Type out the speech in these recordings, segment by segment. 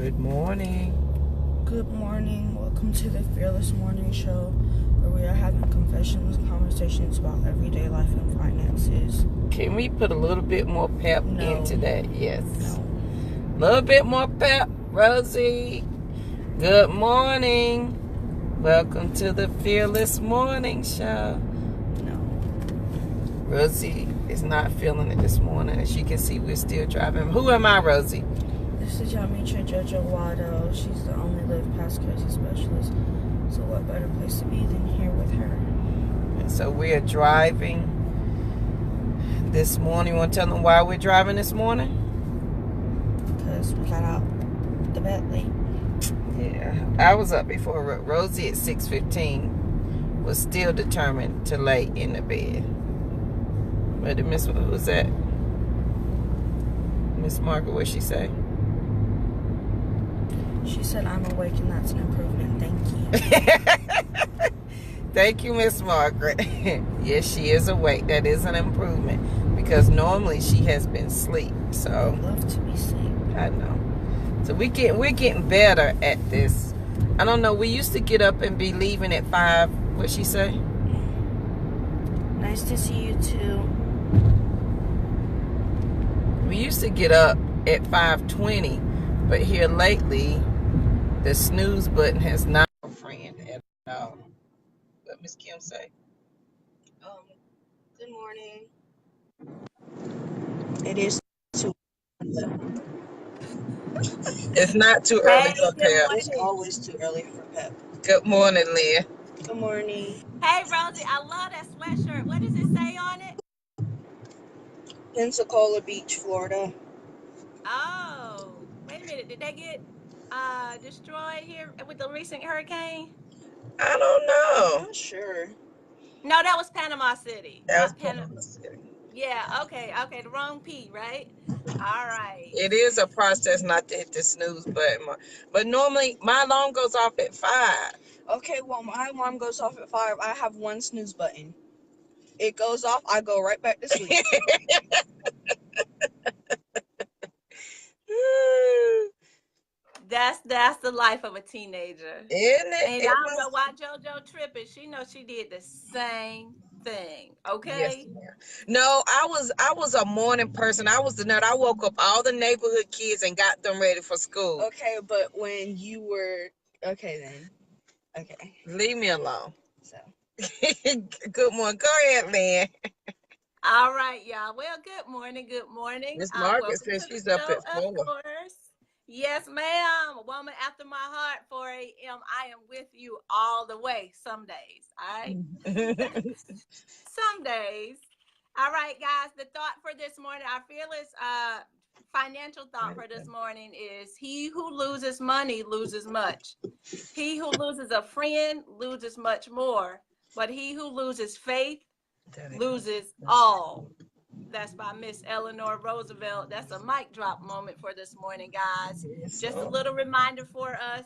Good morning. Good morning. Welcome to the Fearless Morning Show, where we are having confessions and conversations about everyday life and finances. Can we put a little bit more pep No. into that? Yes. No. A little bit more pep, Rosie. Good morning. Welcome to the Fearless Morning Show. No. Rosie is not feeling it this morning. As you can see, we're still driving. Who am I, Rosie? This is Yamicha Jojo Wado. She's the only Live Past Courtesy specialist. So what better place to be than here with her? And so we are driving this morning. You want to tell them why we're driving this morning? Because we got out the bed late. Yeah, I was up before Rosie at 6:15. Was still determined to lay in the bed. But Miss, who was that? Miss Margaret, what'd she say? She said, I'm awake and that's an improvement. Thank you. Thank you, Miss Margaret. Yes, she is awake. That is an improvement because normally she has been asleep. So I love to be asleep. I know. So we're getting better at this. I don't know. We used to get up and be leaving at 5. What'd she say? Nice to see you too. We used to get up at 5:20, but here lately, the snooze button has not been a friend at all. What Miss Kim say? Good morning. It is too. It's not too early for Good Pep. morning. It's always too early for Pep. Good morning, Leah. Good morning. Hey, Rosie, I love that sweatshirt. What does it say on it? Pensacola Beach, Florida. Oh, wait a minute. Did they get destroyed here with the recent hurricane? I don't I'm know. not sure. No, that was Panama City. That was Not Panama. City. Yeah, okay, the wrong P, right? All right. It is a process not to hit the snooze button, but normally my alarm goes off at 5. Okay, well, my alarm goes off at 5. I have one snooze button. It goes off, I go right back to sleep. That's the life of a teenager. Isn't it? And I don't know why JoJo tripping. She knows she did the same thing. Okay. Yes, ma'am. No, I was a morning person. I was the nerd. I woke up all the neighborhood kids and got them ready for school. Okay, but when you were... Okay, then. Okay. Leave me alone. So. Good morning. Go ahead, Lynn. All right, y'all. Well, good morning. Good morning. Miss Margaret Welcome says to she's the up show, at 4. of course. Yes, ma'am. A woman after my heart, 4 a.m. I am with you all the way some days. All right. Some days. All right, guys. The thought for this morning, our fearless financial thought for this morning is: he who loses money loses much. He who loses a friend loses much more. But he who loses faith loses all. That's by Miss Eleanor Roosevelt. That's a mic drop moment for this morning, guys. Just a little reminder for us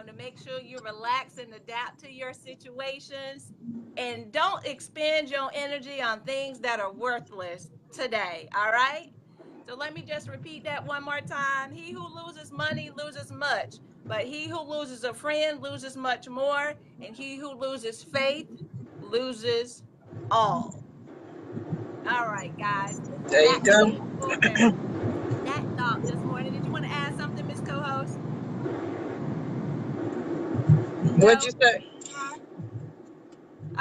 to make sure you relax and adapt to your situations, and don't expend your energy on things that are worthless today. All right. So let me just repeat that one more time. He who loses money loses much, but he who loses a friend loses much more, and he who loses faith loses all. All right, guys. There you go. That thought this morning. Did you want to add something, Miss Co-host? What'd you say?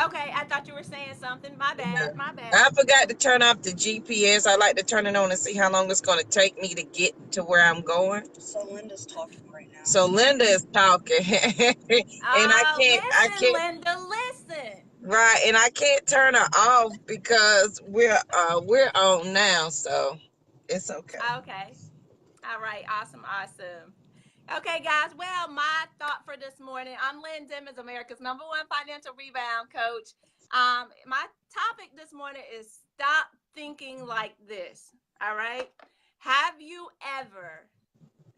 Okay, I thought you were saying something. My bad. I forgot to turn off the GPS. I like to turn it on and see how long it's going to take me to get to where I'm going. So Linda's talking right now. So Linda is talking, and I can't. Linda, listen. Right, and I can't turn her off because we're on now, so it's okay. Okay. All right. Awesome. Okay, guys. Well, my thought for this morning, I'm Lynn Dimmons, America's #1 financial rebound coach. My topic this morning is stop thinking like this. All right. Have you ever,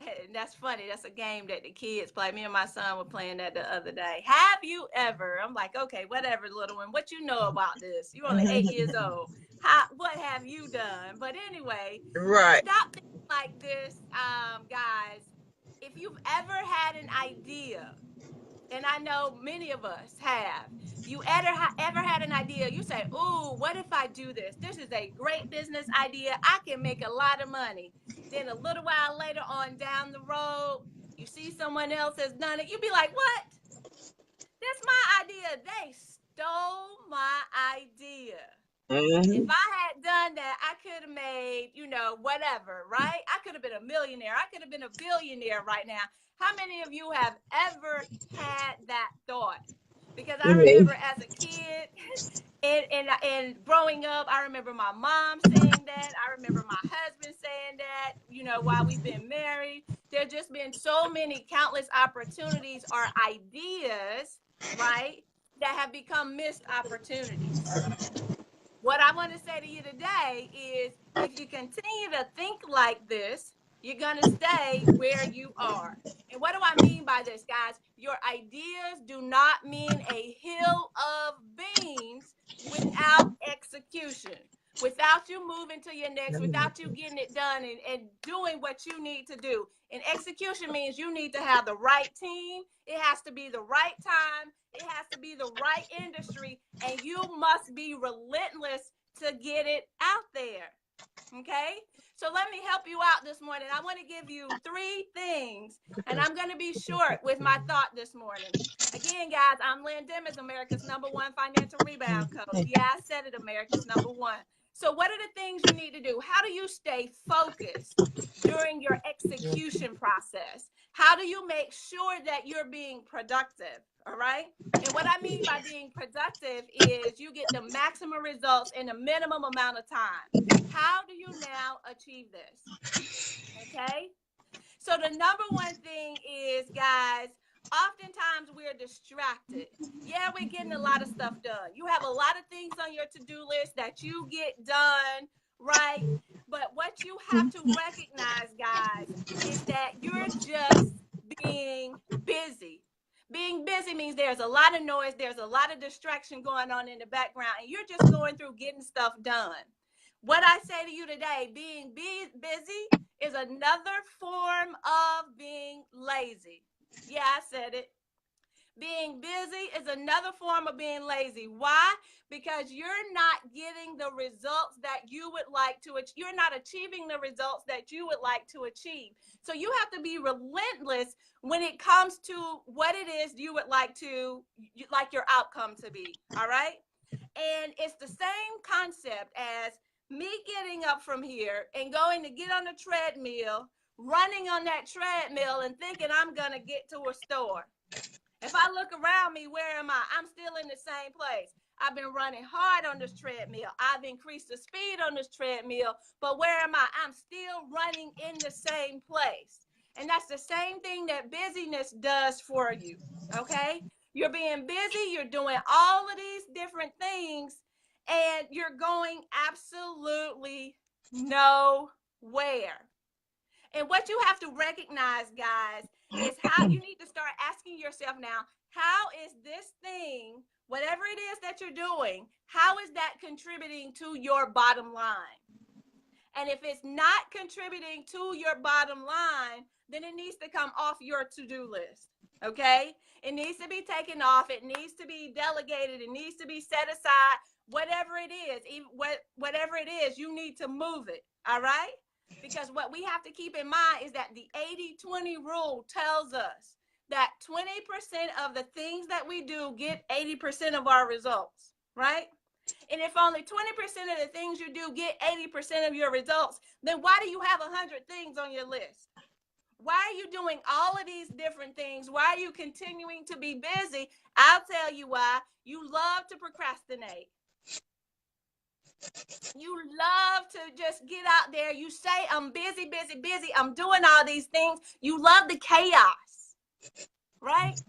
and that's funny, that's a game that the kids play. Me and my son were playing that the other day. Have you ever, I'm like, okay, whatever, little one, what you know about this? You're only 8 years old. What have you done? But anyway, right. Stop thinking like this, guys. if you've ever had an idea, and I know many of us have, if you ever had an idea, you say, ooh, what if I do this? This is a great business idea. I can make a lot of money. Then a little while later on down the road, you see someone else has done it. You be like, what? That's my idea. They stole my idea. If Mm-hmm. I had done that, I could have made, whatever, right? I could have been a millionaire. I could have been a billionaire right now. How many of you have ever had that thought? Because I remember Me. as a kid and growing up, I remember my mom saying that. I remember my husband saying that, while we've been married. There's just been so many countless opportunities or ideas, right, that have become missed opportunities. What I want to say to you today is if you continue to think like this, you're going to stay where you are. And what do I mean by this, guys? Your ideas do not mean a hill of beans without execution, without you moving to your next, without you getting it done and doing what you need to do. And execution means you need to have the right team. It has to be the right time. It has to be the right industry, and you must be relentless to get it out there. Okay? So let me help you out this morning. I want to give you 3 things, and I'm going to be short with my thought this morning. Again, guys, I'm Lynn Dimmons, America's #1 financial rebound coach. Yeah, I said it, America's #1. So what are the things you need to do? How do you stay focused during your execution process? How do you make sure that you're being productive? All right. And what I mean by being productive is you get the maximum results in a minimum amount of time. How do you now achieve this? Okay. So the #1 thing is, guys, oftentimes we're distracted. Yeah, we're getting a lot of stuff done. You have a lot of things on your to-do list that you get done, right? But what you have to recognize, guys, is that you're just being busy. Being busy means there's a lot of noise, there's a lot of distraction going on in the background, and you're just going through getting stuff done. What I say to you today, being busy is another form of being lazy. Yeah, I said it. Being busy is another form of being lazy. Why? Because you're not getting the results that you would like to achieve. You're not achieving the results that you would like to achieve. So you have to be relentless when it comes to what it is you would like your outcome to be. All right? And it's the same concept as me getting up from here and going to get on the treadmill, running on that treadmill and thinking I'm going to get to a store. If I look around me, where am I? I'm still in the same place. I've been running hard on this treadmill. I've increased the speed on this treadmill, but where am I? I'm still running in the same place. And that's the same thing that busyness does for you, okay? You're being busy, you're doing all of these different things, and you're going absolutely nowhere. And what you have to recognize, guys, is how you need to start asking yourself now, how is this thing, whatever it is that you're doing, how is that contributing to your bottom line? And if it's not contributing to your bottom line, then it needs to come off your to-do list. Okay? It needs to be taken off. It needs to be delegated. It needs to be set aside. Whatever it is, whatever it is, you need to move it. All right? Because what we have to keep in mind is that the 80-20 rule tells us that 20% of the things that we do get 80% of our results, right? And if only 20% of the things you do get 80% of your results, then why do you have 100 things on your list? Why are you doing all of these different things? Why are you continuing to be busy? I'll tell you why. You love to procrastinate. You love to just get out there. You say, I'm busy, busy, busy. I'm doing all these things. You love the chaos, right?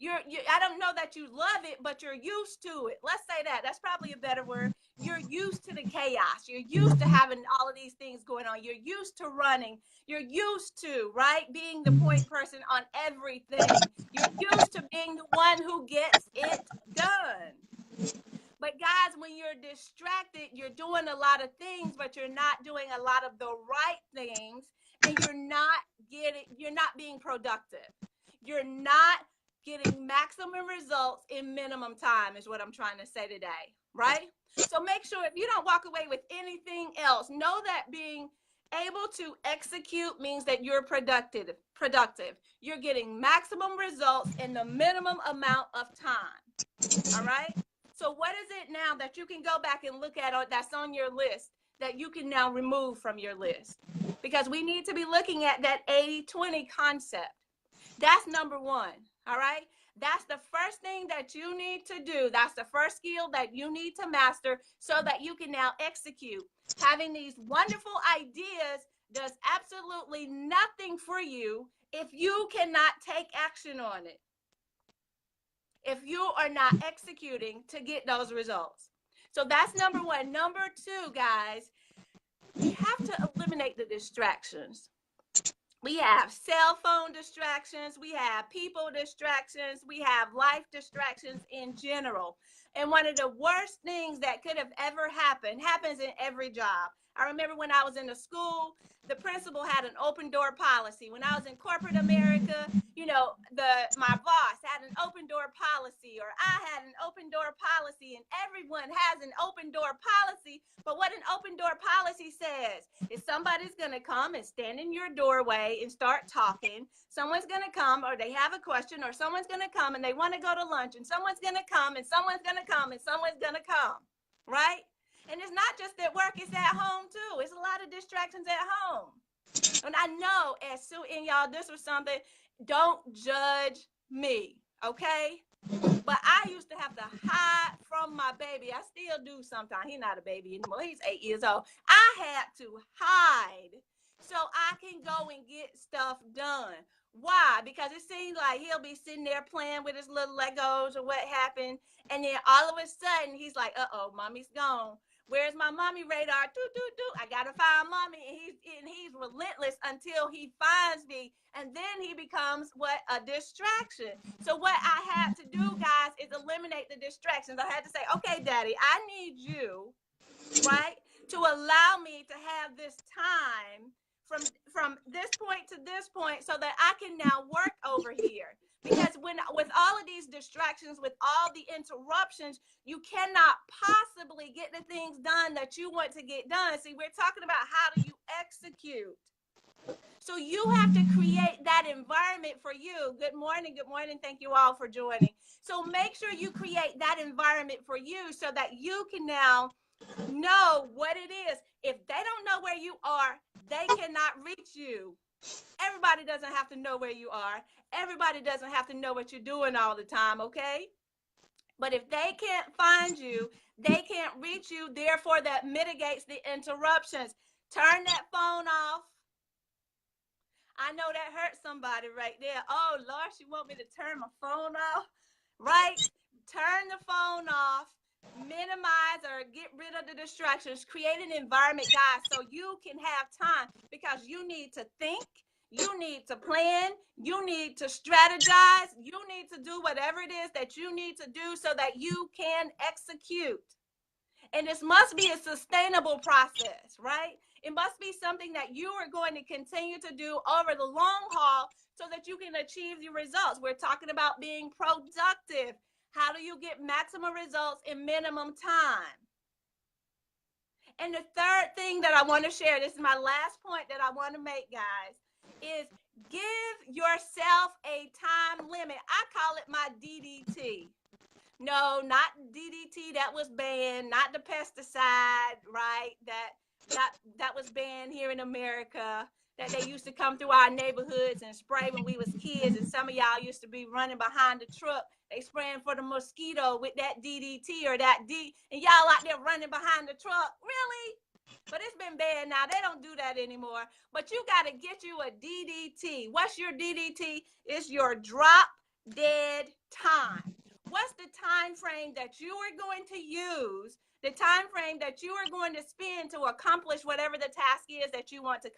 I don't know that you love it, but you're used to it. Let's say that. That's probably a better word. You're used to the chaos. You're used to having all of these things going on. You're used to running. You're used to, right, being the point person on everything. You're used to being the one who gets it done. But guys, when you're distracted, you're doing a lot of things, but you're not doing a lot of the right things. and you're not being productive. You're not getting maximum results in minimum time is what I'm trying to say today, right? So make sure if you don't walk away with anything else, know that being able to execute means that you're productive. You're getting maximum results in the minimum amount of time. All right? So what is it now that you can go back and look at that's on your list that you can now remove from your list? Because we need to be looking at that 80-20 concept. That's number one. All right? That's the first thing that you need to do. That's the first skill that you need to master so that you can now execute. Having these wonderful ideas does absolutely nothing for you if you cannot take action on it. If you are not executing to get those results. So that's number one. Number two, guys, we have to eliminate the distractions. We have cell phone distractions, we have people distractions, we have life distractions in general. And one of the worst things that could have ever happened happens in every job. I remember when I was in the school, the principal had an open door policy. When I was in corporate America, my boss had an open door policy, or I had an open door policy, and everyone has an open door policy. But what an open door policy says is somebody's going to come and stand in your doorway and start talking. Someone's going to come, or they have a question, or someone's going to come and they want to go to lunch, and someone's going to come, and someone's going to come, and someone's going to come, right? And it's not just at work, it's at home too. It's a lot of distractions at home. And I know and y'all, this was something, don't judge me, okay? But I used to have to hide from my baby. I still do sometimes. He's not a baby anymore. He's 8 years old. I had to hide so I can go and get stuff done. Why? Because it seems like he'll be sitting there playing with his little Legos or what happened. And then all of a sudden, he's like, uh-oh, mommy's gone. Where's my mommy radar? I gotta find mommy, and he's relentless until he finds me, and then he becomes a distraction. So what I had to do, guys, is eliminate the distractions. I had to say, okay, Daddy, I need you, right, to allow me to have this time from this point to this point, so that I can now work over here. Because with all of these distractions, with all the interruptions, you cannot possibly get the things done that you want to get done. See, we're talking about how do you execute. So you have to create that environment for you. Good morning. Good morning. Thank you all for joining. So make sure you create that environment for you so that you can now know what it is. If they don't know where you are, they cannot reach you. Everybody doesn't have to know where you are. Everybody doesn't have to know what you're doing all the time, okay? But if they can't find you, they can't reach you. Therefore, that mitigates the interruptions. Turn that phone off. I know that hurt somebody right there. Oh, Lord, she want me to turn my phone off, right? Turn the phone off. Minimize or get rid of the distractions. Create an environment, guys, so you can have time, because you need to think. You need to plan. You need to strategize. You need to do whatever it is that you need to do so that you can execute. And this must be a sustainable process, right? It must be something that you are going to continue to do over the long haul so that you can achieve your results. We're talking about being productive. How do you get maximum results in minimum time? And the third thing that I want to share, this is my last point that I want to make, guys, is give yourself a time limit. I call it my DDT. No, not DDT that was banned, not the pesticide, right? That was banned here in America, that they used to come through our neighborhoods and spray when we was kids, and some of y'all used to be running behind the truck. They spraying for the mosquito with that DDT or that D, and y'all out there running behind the truck. Really? But it's been banned now. They don't do that anymore. But you got to get you a DDT. What's your DDT? It's your drop dead time. What's the time frame that you are going to use, the time frame that you are going to spend to accomplish whatever the task is that you want to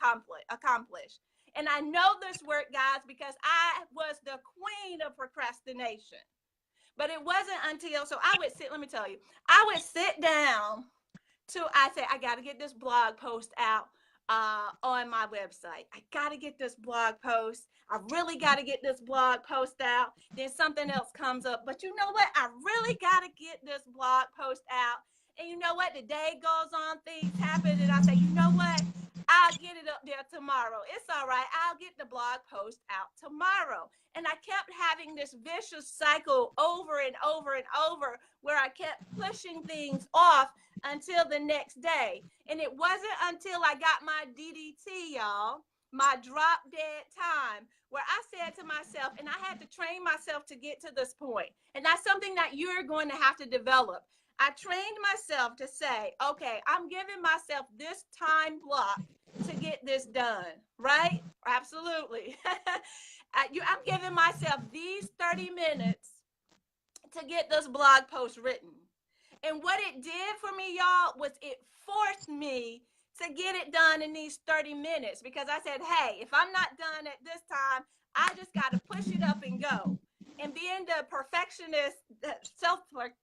accomplish? And I know this work, guys, because I was the queen of procrastination. But it wasn't until, so I would sit, let me tell you, I would sit down I said, I got to get this blog post out on my website. I got to get this blog post. I really got to get this blog post out. Then something else comes up. But you know what? I really got to get this blog post out. And you know what? The day goes on, things happen. And I say, you know what? I'll get it up there tomorrow. It's all right. I'll get the blog post out tomorrow. And I kept having this vicious cycle over and over and over where I kept pushing things off until the next day. And it wasn't until I got my DDT, y'all, my drop dead time, where I said to myself, and I had to train myself to get to this point. And that's something that you're going to have to develop. I trained myself to say, okay, I'm giving myself this time block to get this done, right? Absolutely. I'm giving myself these 30 minutes to get this blog post written. And what it did for me, y'all, was it forced me to get it done in these 30 minutes, because I said, hey, if I'm not done at this time, I just got to push it up and go. And being the perfectionist,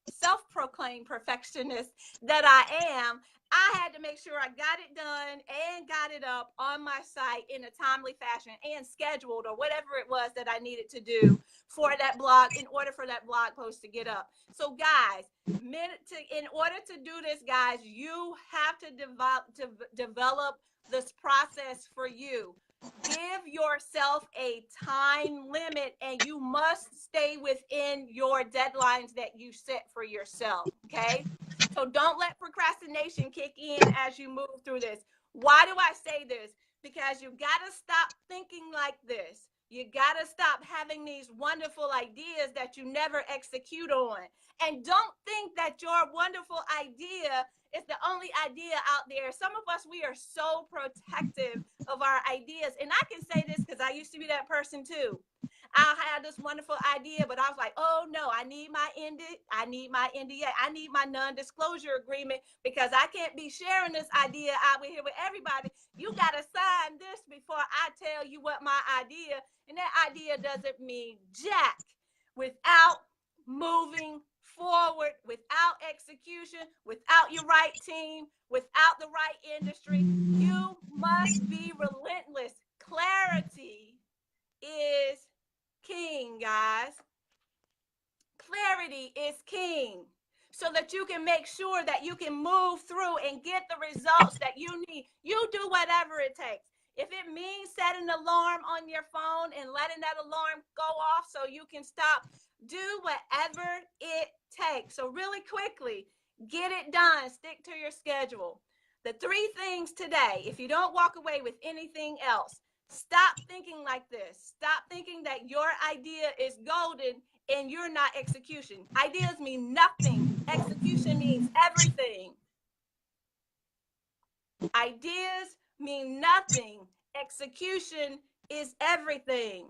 self-proclaimed perfectionist that I am, I had to make sure I got it done and got it up on my site in a timely fashion and scheduled, or whatever it was that I needed to do for that blog, in order for that blog post to get up. So guys, in order to do this, guys, you have to develop this process for you. Give yourself a time limit, and you must stay within your deadlines that you set for yourself, okay? So don't let procrastination kick in as you move through this. Why do I say this? Because you got to stop thinking like this. You got to stop having these wonderful ideas that you never execute on. And don't think that your wonderful idea is the only idea out there. Some of us, we are so protective of our ideas. And I can say this because I used to be that person too. I had this wonderful idea, but I was like, oh no, I need my NDA, I need my non-disclosure agreement, because I can't be sharing this idea out here with everybody. You got to sign this before I tell you what my idea, and that idea doesn't mean jack without moving forward, without execution, without your right team, without the right industry. You must be relentless. Clarity is king, guys. Clarity is king, so that you can make sure that you can move through and get the results that you need. You do whatever it takes. If it means setting an alarm on your phone and letting that alarm go off so you can stop, do whatever it takes. So really quickly, get it done. Stick to your schedule. The 3 things today, if you don't walk away with anything else, stop thinking like this. Stop thinking that your idea is golden and you're not execution. Ideas mean nothing. Execution means everything. Ideas mean nothing. Execution is everything.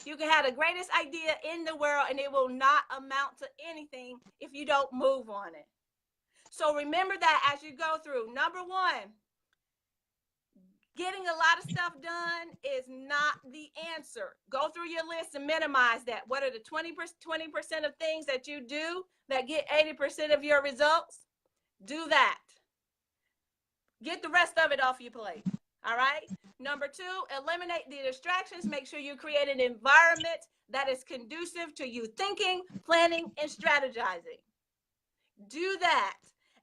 You can have the greatest idea in the world and it will not amount to anything if you don't move on it. So remember that as you go through. Number 1, getting a lot of stuff done is not the answer. Go through your list and minimize that. What are the 20% of things that you do that get 80% of your results? Do that. Get the rest of it off your plate. All right. Number 2, eliminate the distractions. Make sure you create an environment that is conducive to you thinking, planning, and strategizing. Do that.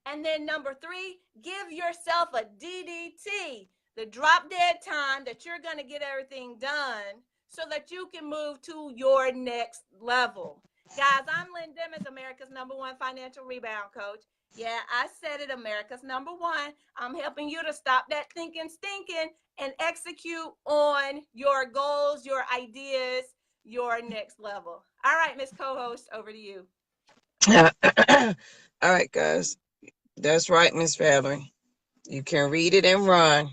And then number 3, give yourself a DDT, the drop dead time that you're going to get everything done so that you can move to your next level. Guys, I'm Lynn Demons, America's #1 financial rebound coach. Yeah, I said it, America's #1. I'm helping you to stop that thinking stinking and execute on your goals, your ideas, your next level. All right, Miss Co-host, over to you. All right, guys. That's right, Miss Valerie. You can read it and run.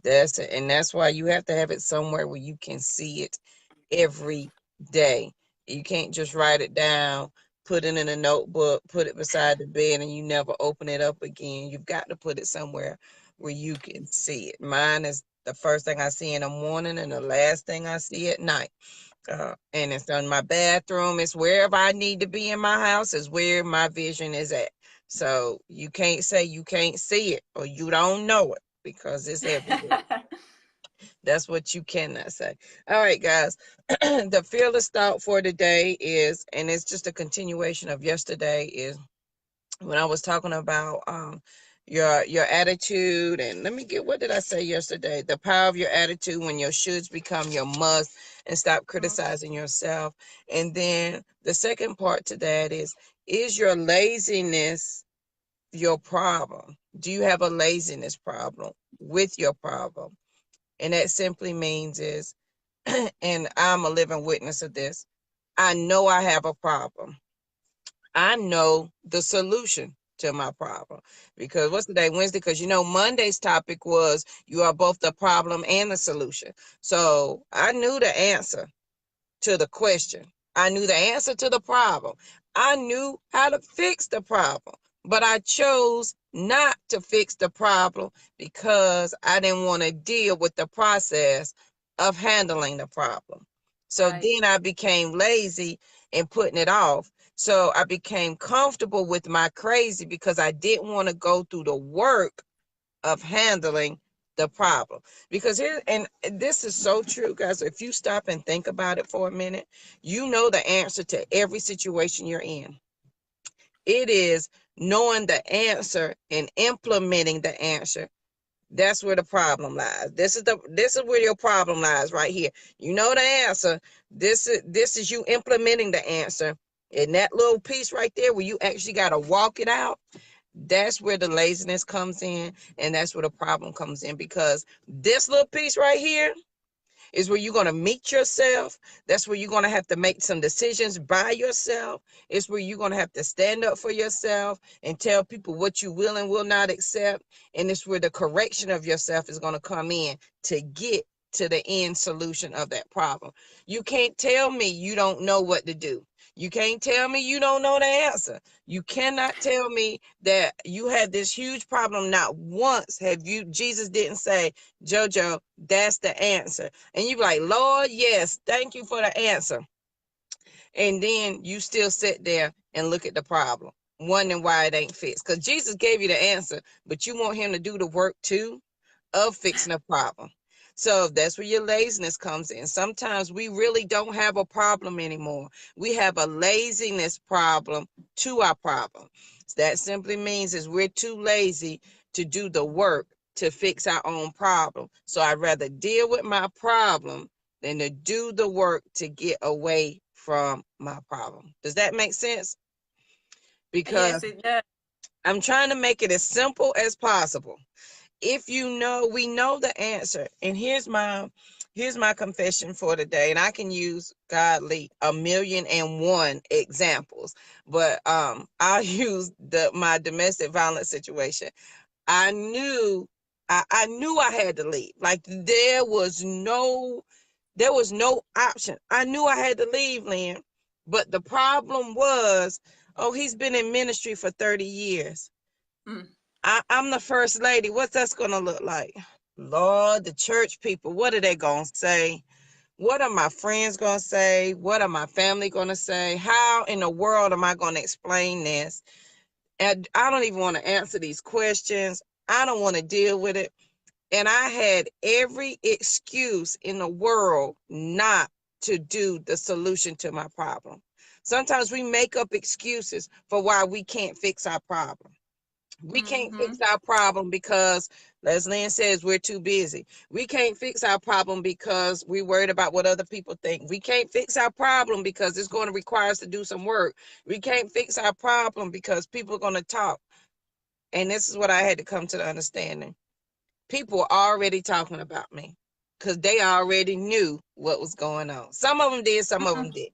That's it. And that's why you have to have it somewhere where you can see it every day. You can't just write it down, put it in a notebook, put it beside the bed, and you never open it up again. You've got to put it somewhere where you can see it. Mine is the first thing I see in the morning and the last thing I see at night. And it's in my bathroom. It's wherever I need to be in my house is where my vision is at. So you can't say you can't see it or you don't know it. because it's everywhere. That's what you cannot say. All right, guys. The fearless thought for today is, and it's just a continuation of yesterday, is when I was talking about your attitude. And let me get, what did I say yesterday? The power of your attitude, when your shoulds become your must, and stop criticizing yourself. And then the second part to that is your laziness your problem? Do you have a laziness problem with your problem? And that simply means is, and I'm a living witness of this, I know I have a problem. I know the solution to my problem. Because what's the day? Wednesday? Because Monday's topic was you are both the problem and the solution. So I knew the answer to the question. I knew the answer to the problem. I knew how to fix the problem, but I chose not to fix the problem because I didn't want to deal with the process of handling the problem. So Right. then I became lazy in putting it off. So I became comfortable with my crazy because I didn't want to go through the work of handling the problem. Because here, and this is so true, guys, if you stop and think about it for a minute, you know the answer to every situation you're in. It is knowing the answer and implementing the answer. That's where the problem lies. This is where your problem lies, right here. You know the answer. This is you implementing the answer. And that little piece right there where you actually got to walk it out, that's where the laziness comes in, and that's where the problem comes in, because this little piece right here is where you're going to meet yourself. That's where you're going to have to make some decisions by yourself. It's where you're going to have to stand up for yourself and tell people what you will and will not accept. And it's where the correction of yourself is going to come in to get to the end solution of that problem. You can't tell me you don't know what to do. You can't tell me you don't know the answer. You cannot tell me that you had this huge problem. Not once have you, Jesus didn't say, JoJo, that's the answer. And you be like, Lord, yes, thank you for the answer. And then you still sit there and look at the problem, wondering why it ain't fixed. Because Jesus gave you the answer, but you want him to do the work too of fixing a problem. So that's where your laziness comes in. Sometimes we really don't have a problem anymore. We have a laziness problem to our problem. That simply means is we're too lazy to do the work to fix our own problem. So I'd rather deal with my problem than to do the work to get away from my problem. Does that make sense? Yes, Because it does. I'm trying to make it as simple as possible. If we know the answer. And here's my confession for today. And I can use godly 1,000,001 examples, but I'll use my domestic violence situation. I knew I knew I had to leave. Like there was no option. I knew I had to leave, Lynn. But the problem was, oh, he's been in ministry for 30 years. Mm. I'm the first lady. What's that's gonna look like? Lord, the church people, what are they gonna say? What are my friends gonna say? What are my family gonna say? How in the world am I gonna explain this? And I don't even want to answer these questions. I don't want to deal with it. And I had every excuse in the world not to do the solution to my problem. Sometimes we make up excuses for why we can't fix our problem. We can't Mm-hmm. fix our problem because, as Lynn says, we're too busy. We can't fix our problem because we're worried about what other people think. We can't fix our problem because it's going to require us to do some work. We can't fix our problem because people are going to talk. And this is what I had to come to the understanding. People were already talking about me because they already knew what was going on. Some of them did, some of them didn't.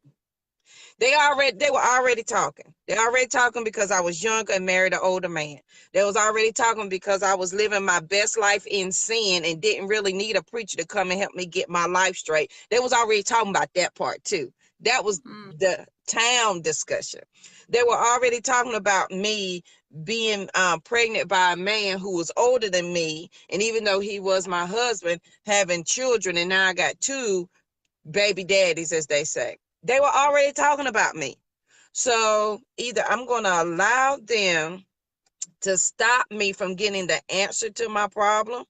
They were already talking. They already talking because I was younger and married an older man. They was already talking because I was living my best life in sin and didn't really need a preacher to come and help me get my life straight. They was already talking about that part too. That was Mm. the town discussion. They were already talking about me being pregnant by a man who was older than me, and even though he was my husband, having children, and now I got two baby daddies, as they say. They were already talking about me. So either I'm going to allow them to stop me from getting the answer to my problem,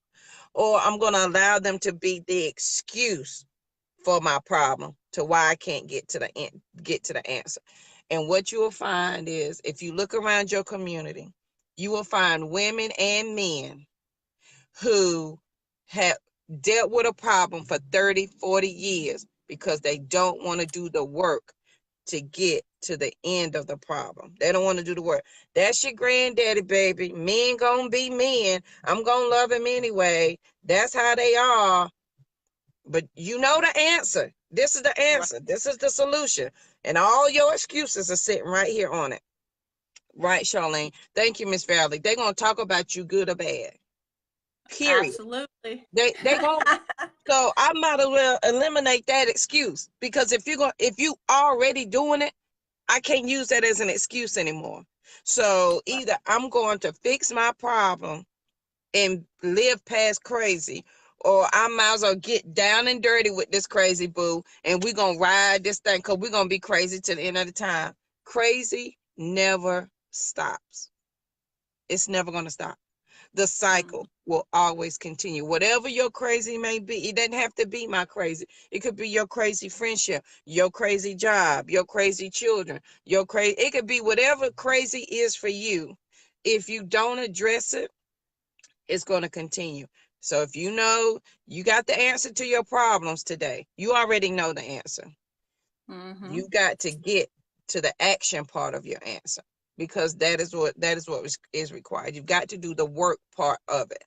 or I'm going to allow them to be the excuse for my problem to why I can't get to the answer. And what you will find is, if you look around your community, you will find women and men who have dealt with a problem for 30, 40 years because they don't want to do the work to get to the end of the problem. They don't want to do the work. That's your granddaddy, baby. Men gonna be men. I'm gonna love him anyway. That's how they are. But you know the answer. This is the Right. answer. This is the solution. And all your excuses are sitting right here on it. Right, Charlene? Thank you, Miss Valley. They're gonna talk about you good or bad. Period. Absolutely. They gonna, so I might as well eliminate that excuse, because if you already doing it, I can't use that as an excuse anymore. So either I'm going to fix my problem and live past crazy, or I might as well get down and dirty with this crazy boo, and we're gonna ride this thing, because we're gonna be crazy to the end of the time. Crazy never stops. It's never gonna stop. The cycle will always continue. Whatever your crazy may be, it doesn't have to be my crazy. It could be your crazy friendship, your crazy job, your crazy children, your crazy. It could be whatever crazy is for you. If you don't address it, it's going to continue. So if you know you got the answer to your problems today, you already know the answer. Mm-hmm. You got to get to the action part of your answer, because that is what is required. You've got to do the work part of it.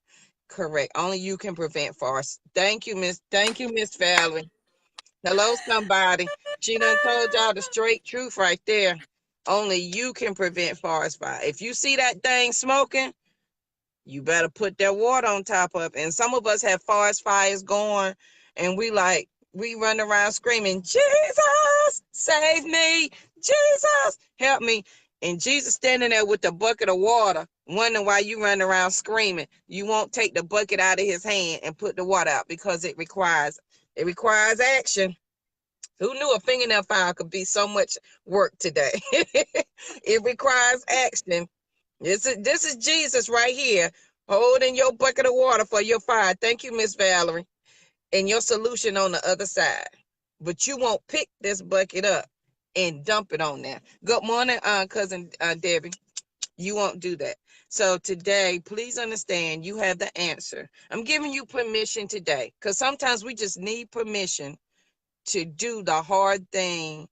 Correct. Only you can prevent farce. Thank you, Miss Valerie. Hello, somebody. She done told y'all the straight truth right there. Only you can prevent forest fire. If you see that thing smoking, you better put that water on top of it. And some of us have forest fires going, and we run around screaming, Jesus, save me, Jesus, help me. And Jesus standing there with the bucket of water, wondering why you run around screaming. You won't take the bucket out of his hand and put the water out, because it requires action. Who knew a fingernail file could be so much work today? It requires action. This is Jesus right here, holding your bucket of water for your fire. Thank you, Miss Valerie. And your solution on the other side. But you won't pick this bucket up and dump it on there. Good morning, cousin Debbie. You won't do that. So today, please understand, you have the answer. I'm giving you permission today, because sometimes we just need permission to do the hard thing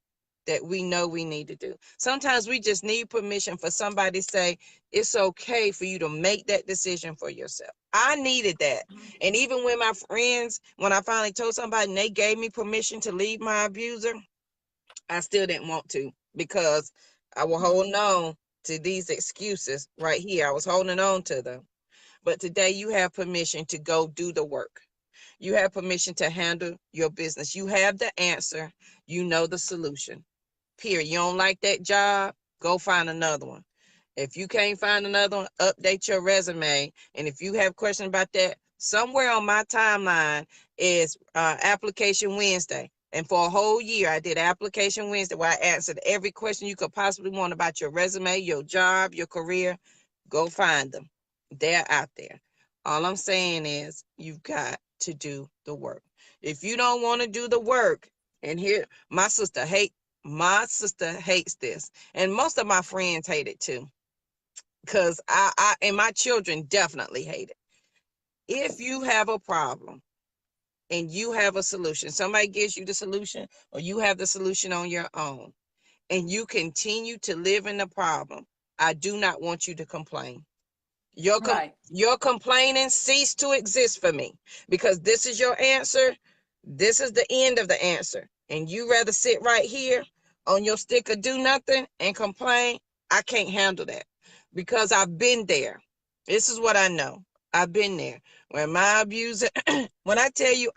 that we know we need to do. Sometimes we just need permission for somebody to say, it's okay for you to make that decision for yourself. I needed that. And even when my friends, when I finally told somebody and they gave me permission to leave my abuser, I still didn't want to, because I was holding on to these excuses right here. I was holding on to them. But today you have permission to go do the work. You have permission to handle your business. You have the answer. You know the solution. Period. You don't like that job? Go find another one. If you can't find another one, update your resume. And if you have questions about that, somewhere on my timeline is Application Wednesday. And for a whole year, I did Application Wednesday, where I answered every question you could possibly want about your resume, your job, your career. Go find them. They're out there. All I'm saying is, you've got to do the work. If you don't want to do the work, and here my sister hates this, and most of my friends hate it too, because I and my children definitely hate it. If you have a problem and you have a solution, somebody gives you the solution, or you have the solution on your own, and you continue to live in the problem, I do not want you to complain. Your Right. your complaining cease to exist for me, because this is your answer. This is the end of the answer. And you rather sit right here on your stick or do nothing and complain. I can't handle that, because I've been there. This is what I know. I've been there. When my abuser, when I tell you,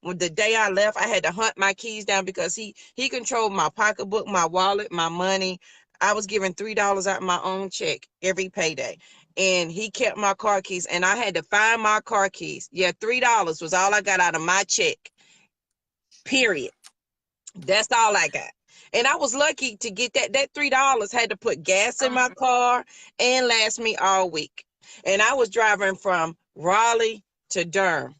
when the day I left, I had to hunt my keys down, because he controlled my pocketbook, my wallet, my money. I was giving $3 out of my own check every payday, and he kept my car keys, and I had to find my car keys. Yeah, $3 was all I got out of my check, period. That's all I got. And I was lucky to get that $3 had to put gas in my car and last me all week. And I was driving from Raleigh to Durham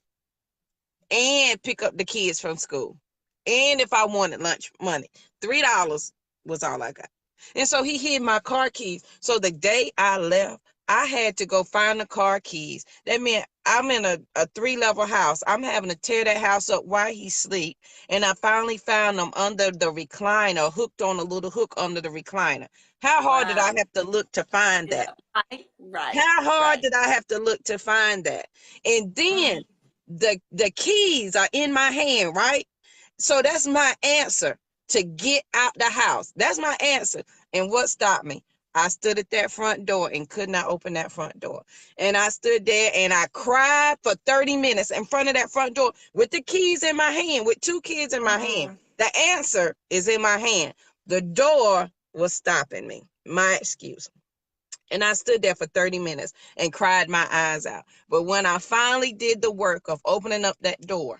and pick up the kids from school. And if I wanted lunch money, $3 was all I got. And so he hid my car keys. So the day I left, I had to go find the car keys. That meant I'm in a 3-level house. I'm having to tear that house up while he sleep. And I finally found them under the recliner, hooked on a little hook under the recliner. How hard did I Wow. have to look to find that? Yeah. Right. Right. How hard Right. did I have to look to find that? And then Mm. the keys are in my hand, right? So that's my answer to get out the house. That's my answer. And what stopped me? I stood at that front door and could not open that front door. And I stood there and I cried for 30 minutes in front of that front door with the keys in my hand, with 2 kids in my hand. Mm. The answer is in my hand. The door was stopping me. My excuse. And I stood there for 30 minutes and cried my eyes out. But when I finally did the work of opening up that door,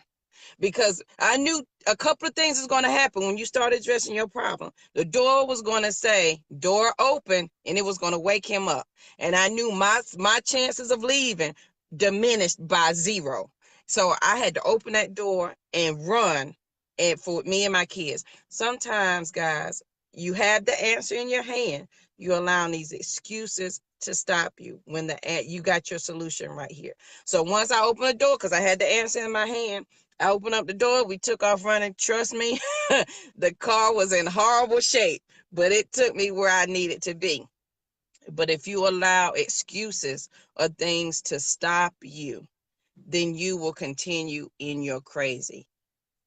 because I knew a couple of things is going to happen when you start addressing your problem. The door was going to say, door open, and it was going to wake him up. And I knew my chances of leaving diminished by 0. So I had to open that door and run, and for me and my kids. Sometimes, guys, you have the answer in your hand. You're allowing these excuses to stop you when you got your solution right here. So once I opened the door, because I had the answer in my hand, I opened up the door. We took off running. Trust me, the car was in horrible shape, but it took me where I needed to be. But if you allow excuses or things to stop you, then you will continue in your crazy.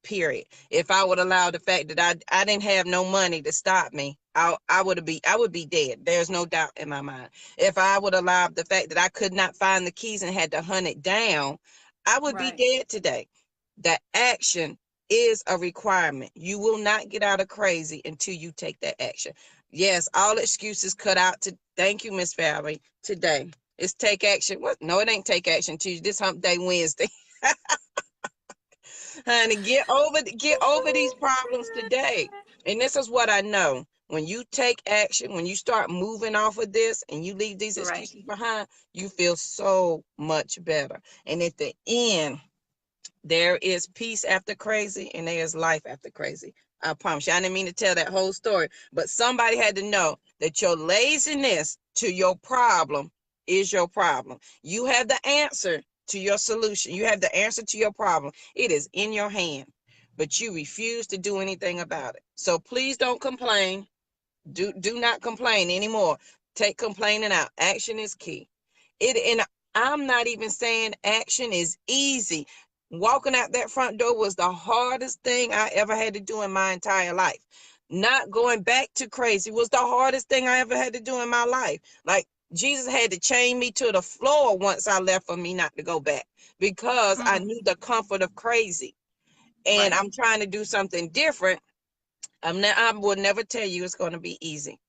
Period. If I would allow the fact that I didn't have no money to stop me, I would be dead. There's no doubt in my mind. If I would allow the fact that I could not find the keys and had to hunt it down, I would be Right. dead today. That action is a requirement. You will not get out of crazy until you take that action. Yes, all excuses cut out. To thank you, Miss Valerie. Today it's take action. What? No, it ain't take action Tuesday. This Hump Day Wednesday. Honey, get over these problems today. And this is what I know. When you take action, when you start moving off of this and you leave these Right. excuses behind, you feel so much better. And at the end, there is peace after crazy and there is life after crazy. I promise you. I didn't mean to tell that whole story, but somebody had to know that your laziness to your problem is your problem. You have the answer to your solution. You have the answer to your problem. It is in your hand, but you refuse to do anything about it. So please don't complain. Do not complain anymore. Take complaining out. Action is key. And I'm not even saying action is easy. Walking out that front door was the hardest thing I ever had to do in my entire life. Not going back to crazy was the hardest thing I ever had to do in my life. Like Jesus had to chain me to the floor once I left for me not to go back because I Mm. knew the comfort of crazy. And Right. I'm trying to do something different. I will never tell you it's going to be easy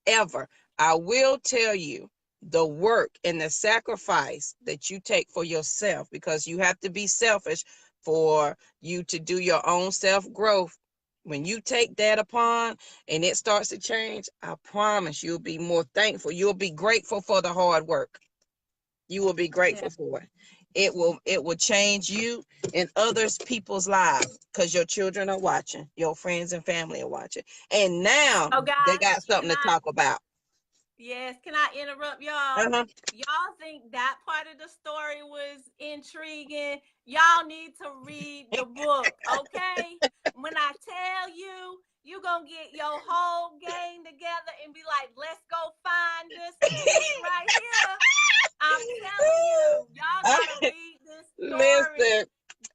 ever. I will tell you the work and the sacrifice that you take for yourself, because you have to be selfish for you to do your own self growth. When you take that upon and it starts to change, I promise you'll be more thankful. You'll be grateful for the hard work. You will be Yeah. grateful for it. It will change you and others people's lives because your children are watching, your friends and family are watching. And now Oh, they guys, got can something to I? talk about. Yes, can I interrupt y'all? Uh-huh. Y'all think that part of the story was intriguing? Y'all need to read the book, okay? When I tell you, you gonna get your whole gang together and be like, let's go find this book right here. I'm telling you, y'all gotta read this story. Listen,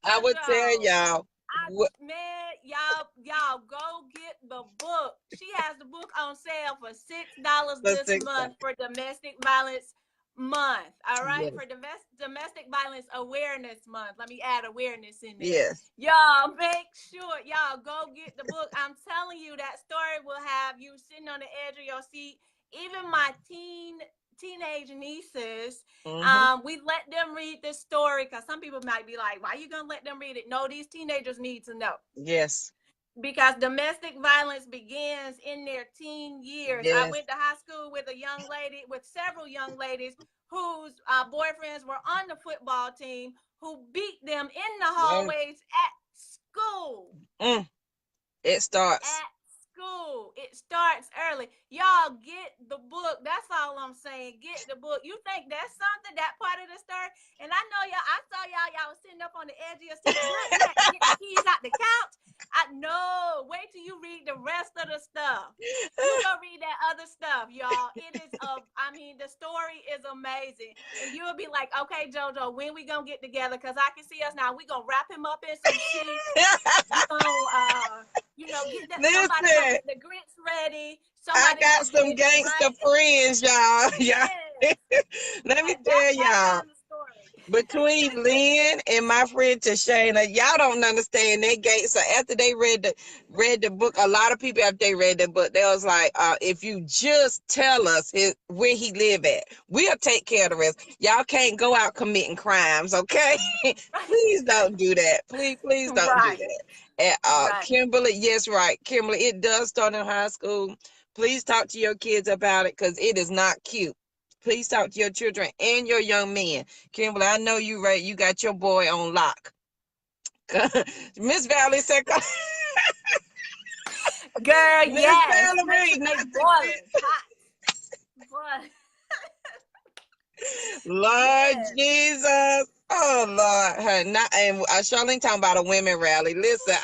I would tell Yo, y'all. I What, man, y'all go get the book. She has the book on sale for $6 the this six month for domestic violence month. All right, Yes, for domestic violence awareness month. Let me add awareness in there. yes. Y'all make sure y'all go get the book. I'm telling you, that story will have you sitting on the edge of your seat. Even my teenage nieces, Mm-hmm. we let them read this story because some people might be like, why are you gonna let them read it? No, these teenagers need to know, Yes, because domestic violence begins in their teen years. I yes. went to high school with a young lady, with several young ladies whose boyfriends were on the football team, who beat them in the Yes. hallways at school. It starts. At school. It starts early. Y'all get the book. That's all I'm saying. Get the book. You think that's something, that part of the story? And I know y'all, I saw y'all was sitting up on the edge of your seat. Good, you had to get the keys out the couch. I know. Wait till you read the rest of the stuff. You go read that other stuff, y'all. It is I mean, the story is amazing. And you'll be like, okay, JoJo, when we gonna get together? Because I can see us now. We gonna wrap him up in some sheets. We gonna get that, somebody gonna Listen, get the grits ready. I Somebody got gonna some get gangster right. friends, y'all. Yes. Let me That's tell that y'all. kind of story. Between Lynn and my friend Tashana, y'all don't understand that gate. So after they read the book, a lot of people after they read the book, they was like, if you just tell us where he live at, we'll take care of the rest. Y'all can't go out committing crimes, okay? Please don't do that. Please don't do Right. that. And Right. Kimberly, yes, right. Kimberly, it does start in high school. Please talk to your kids about it because it is not cute. Please talk to your children and your young men. Kimberly, I know you right. You got your boy on lock. Miss Valley said, Girl, Miss yes. Make Valerie, sure not they the boiling hot. Boy. Lord Yes. Jesus. Oh Lord. And Charlene talking about a women rally. Listen,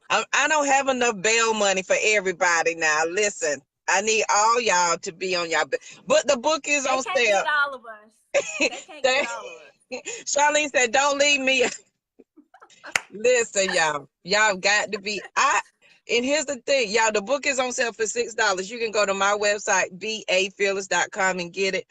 I don't have enough bail money for everybody now. Listen, I need all y'all to be on y'all. But the book is They on can't get sale. all of us. They can't get all of us. Charlene said, "Don't leave me." Listen, y'all got to be. And here's the thing, y'all. The book is on sale for $6. You can go to my website, bafearless.com, and get it.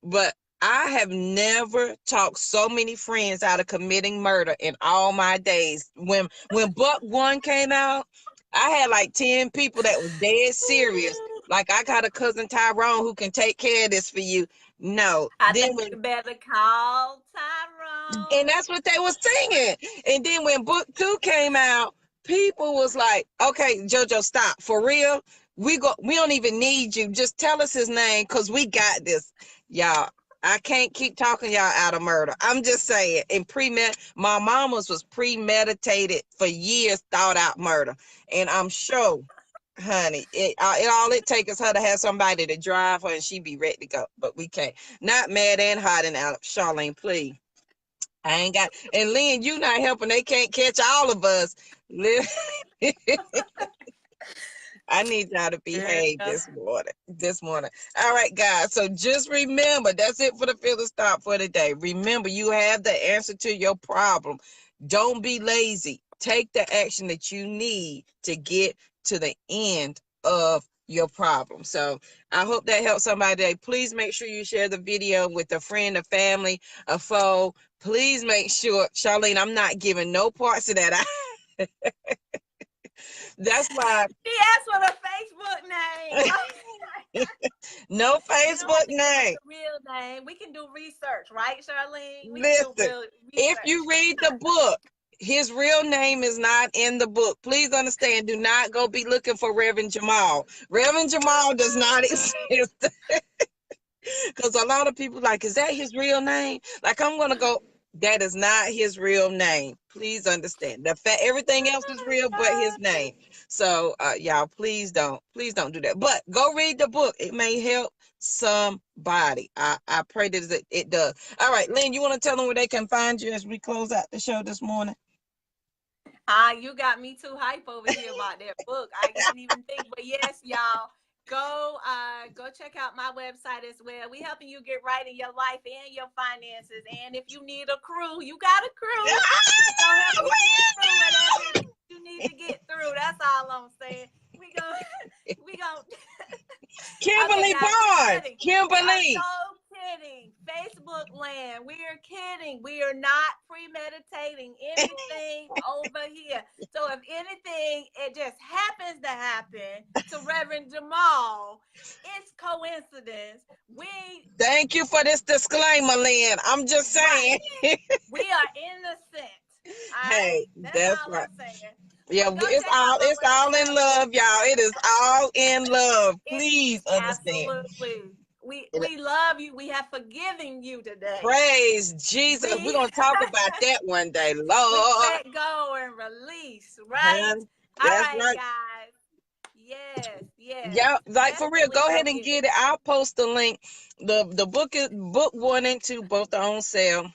But I have never talked so many friends out of committing murder in all my days. When Buck One came out, I had like 10 people that was dead serious. Like, I got a cousin Tyrone who can take care of this for you. No. I Then think you better call Tyrone. and that's what they was singing. And then when book 2 came out, people was like, okay, JoJo, stop. For real. We don't even need you. Just tell us his name because we got this. Y'all, I can't keep talking y'all out of murder. I'm just saying. And my mama's was premeditated for years, thought out murder. And I'm sure, honey, all it takes is her to have somebody to drive her and she be ready to go. But we can't. Not mad and hot and out. Charlene, please. I ain't got, and Lynn, you not helping. They can't catch all of us. I need y'all to behave Girl. this morning. This morning. All right, guys. So just remember, that's it for the fill the stop for today. Remember, you have the answer to your problem. Don't be lazy. Take the action that you need to get to the end of your problem. So I hope that helps somebody today. Please make sure you share the video with a friend, a family, a foe. Please make sure, Charlene, I'm not giving no parts of that. That's why. She asked for the Facebook name. No You don't have Facebook to give us name. the real name. We can do research, right, Charlene? We can do Listen, real if you research. read the book, his real name is not in the book. Please understand, do not go be looking for Reverend Jamal. Reverend Jamal does not exist. Because a lot of people like, is that his real name? Like, I'm going to go, that is not his real name. Please understand. Everything else is real but his name. So, y'all, please don't do that. But go read the book. It may help somebody. I pray that it does. All right, Lynn, you want to tell them where they can find you as we close out the show this morning? You got me too hype over here about that book. I didn't even think, but yes, y'all, go check out my website as well. We helping you get right in your life and your finances. And if you need a crew, you got a crew. We gonna help you get through whatever it is you need to get through. That's all I'm saying. We gonna we gonna Okay, Kimberly guys, we're Barnes. kidding. We are Kimberly. so kidding. Facebook land, we are kidding. We are not premeditating anything over here. So if anything, it just happens to happen to Reverend Jamal, it's coincidence. We Thank you for this disclaimer, Lynn. I'm just right. saying. We are innocent. All right. Hey, That's that's all right. I'm saying. Yeah, But go check out my it's all in website. love, y'all. It is all in love. It Please understand. absolutely we love you. We have forgiven you today. Praise Jesus. We're We gonna talk about that one day, we Lord. let go and release, right? Huh? All That's right, right. guys. Yes, yes. Yeah, like That's for what real. we Go ahead gonna and get. get it. I'll post the link. The book is book 1 and 2, both are on sale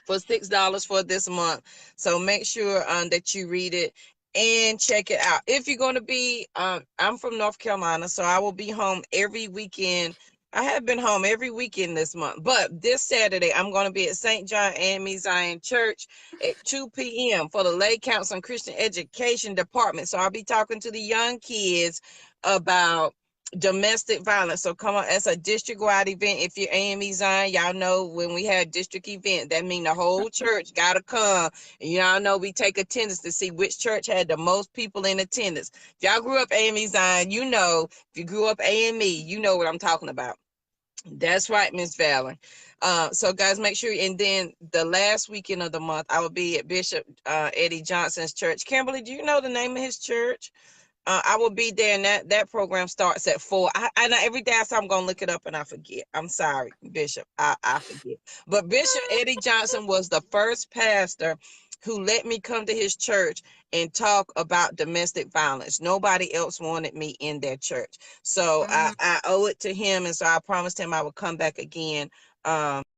for $6 for this month. So make sure that you read it and check it out. If you're going to be, I'm from North Carolina, so I will be home every weekend. I have been home every weekend this month, but this Saturday I'm going to be at St. John AME Zion Church at 2 p.m. for the Lay Council and Christian Education Department. So I'll be talking to the young kids about domestic violence. So come on, it's a district-wide event. If you're AME Zion, y'all know when we have district event, that mean the whole church gotta come. And y'all know we take attendance to see which church had the most people in attendance. If y'all grew up AME Zion, you know. If you grew up AME, you know what I'm talking about. That's right, Miss Valerie. So guys, make sure. And then the last weekend of the month, I will be at Bishop Eddie Johnson's church. Kimberly, do you know the name of his church? I will be there, and that program starts at 4. I know every day I say I'm gonna look it up and I forget. I'm sorry, Bishop. I forget. But Bishop Eddie Johnson was the first pastor who let me come to his church and talk about domestic violence. Nobody else wanted me in their church. So Mm-hmm. I owe it to him, and so I promised him I would come back again.